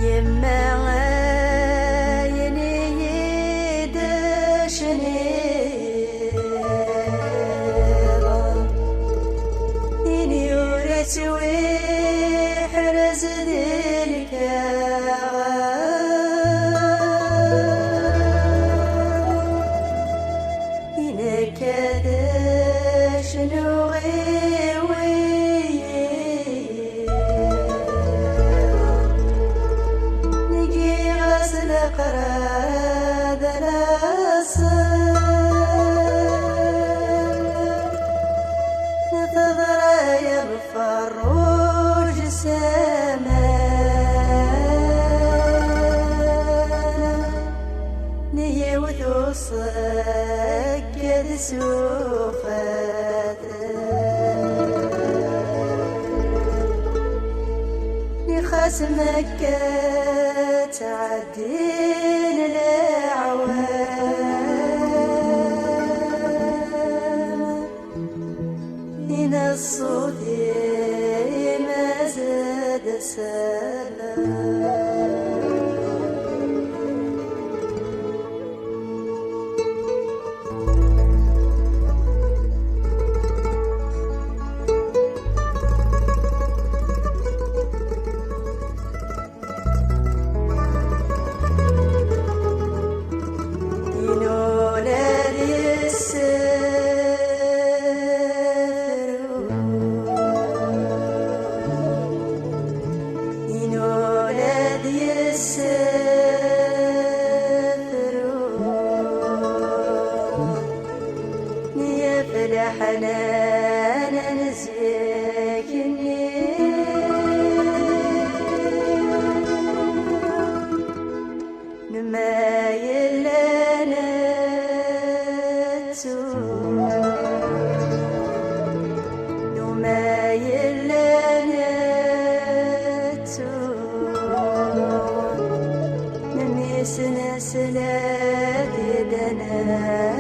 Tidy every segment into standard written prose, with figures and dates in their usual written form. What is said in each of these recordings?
يما ينيد شنيرة إني ورث ويحرز ذلك إنك ذا شنو غيوي قراد الأصل نتظر يغفى الروج السماء نيوث صقد سوفات نخاسمك تعدين الأعوام إن الصوت ما زاد سلام حنان نزيكني نما يلنا نما يلنا نمي سنة سنة دنا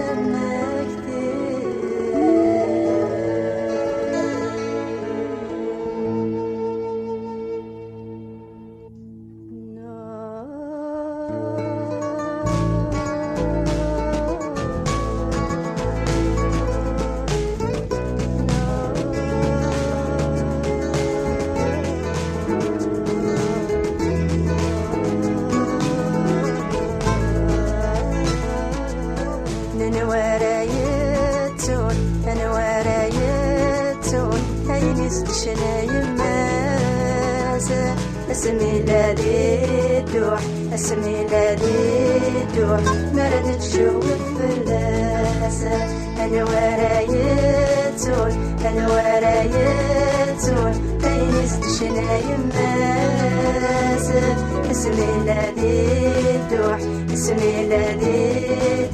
اسمي الذي دوح اسمي الذي دوح مرد تشوف فلاسة انا ورايتون انا ورايتون تينس تشنا يماسة اسمي الذي دوح اسمي الذي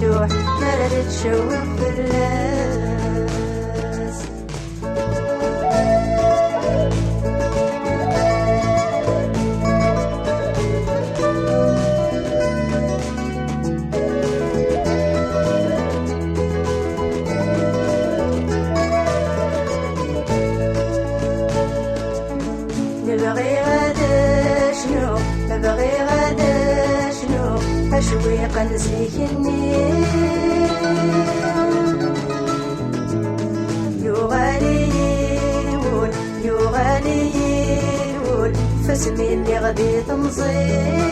دوح مرد تشوف فلاسة نبغي غدا شنو نبغي غدا شنو أشويق نسيكني يغاليون يغاليون فاسمي اللي غادي تنصير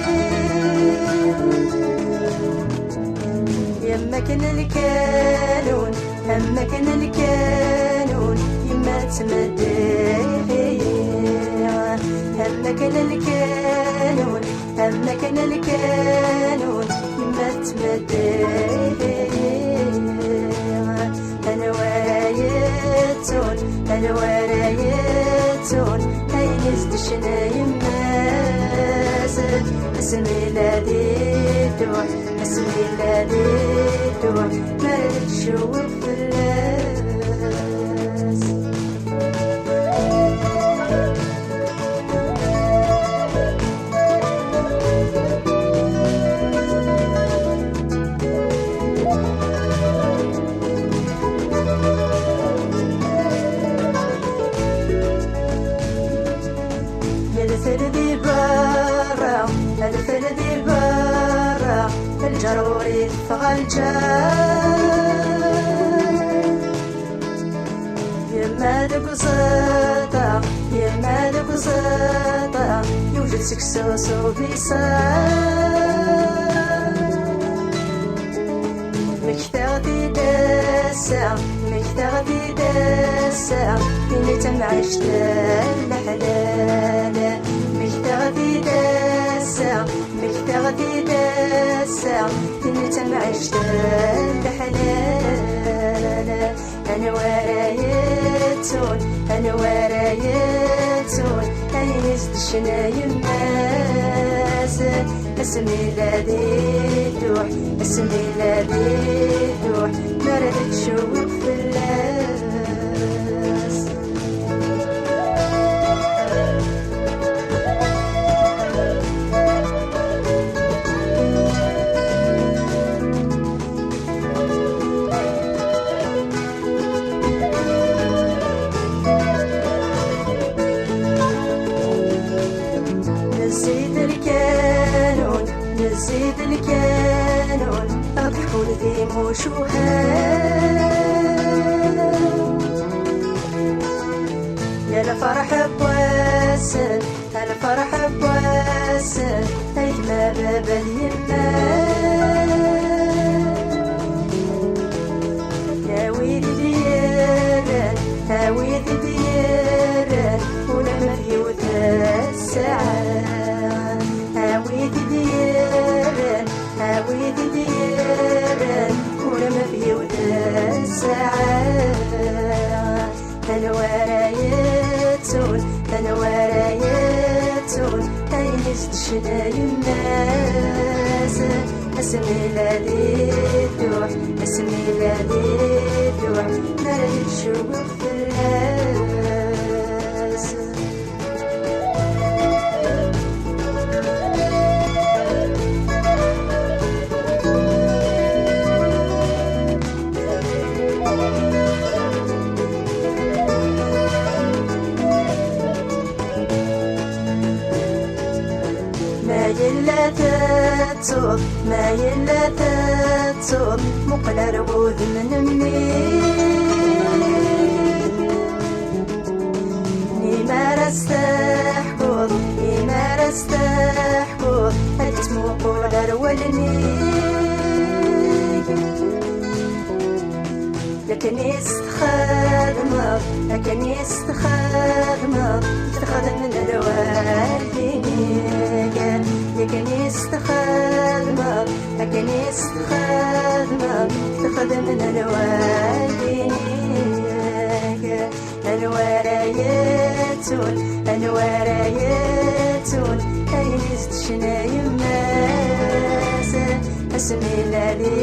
يما كان الكانون يما كان الكانون يما تمدي هما كان الكانون هما كان الكانون يما تمدي انا ورايتون انا ورايتون هاي نزدشنا يماسك اسمي الذي دوح اسمي الذي دوح ما تشوف الناس يا الفردي برا جروري الفغلجان يما ذوك زيطة يما ذوك زيطة يوجد سكسوس وبيسان مكتغدي داسة مكتغدي داسة فيني تمعشت الحلال مكتغدي داسة مكتغدي داسة فيني تمعشت الحلال أنا ورايتون أنا ورايتون أنا نزدشنا يماز اسمي الذي دوح اسمي الذي دوح مرد تشوق في اللاس نزيد الكانون نزيد الكانون أضحكوا لذي موشوهان يا الفرح بواسل الفرح بواسل أيما باب اليمان يا ويدي ديالن يا ويدي ديالن ولما في وثلاث ساعات هاويدي ديالن هاويدي ديالن ولما في وثلاث ساعات أنا ورايتون أنا ورايتون أي نزدشنا يماز اسمي الذي دوح اسمي الذي دوح مرد تشوق في اللاس ما يلا تتصوب ما يلا تتصوب مقل رغوذ من منيك نيما رستحكوض نيما رستحكوض هتموقول رولنيك لكن يستخدمك لكن يستخدمك يستخدم من الوالدين لكن يستخدمك لكن يستخدمك يستخدم من الوالدين أنا ورايتون أنا ورايتون أي نزدشنا يماز اسمي الذي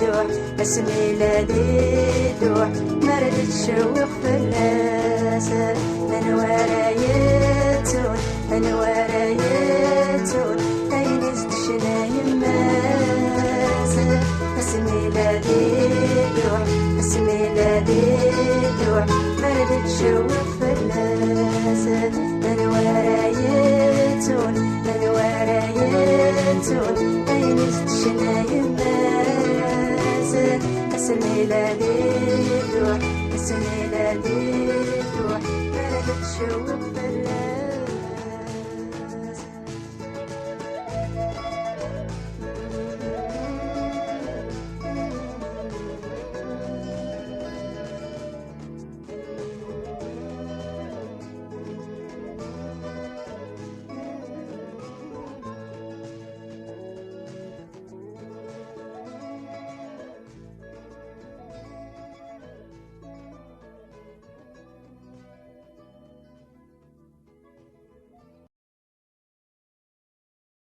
دوح اسمي الذي دوح مرد تشوق في اللاس أنا ورايتون أنا ورايتون أي نزدشنا يماز اسمي الذي دوح اسمي الذي دوح مرد تشوق في اللاس أنا ورايتون أنا ورايتون أي نزدشنا يماز اسمي الذي دوح اسمي الذي دوح مرد تشوق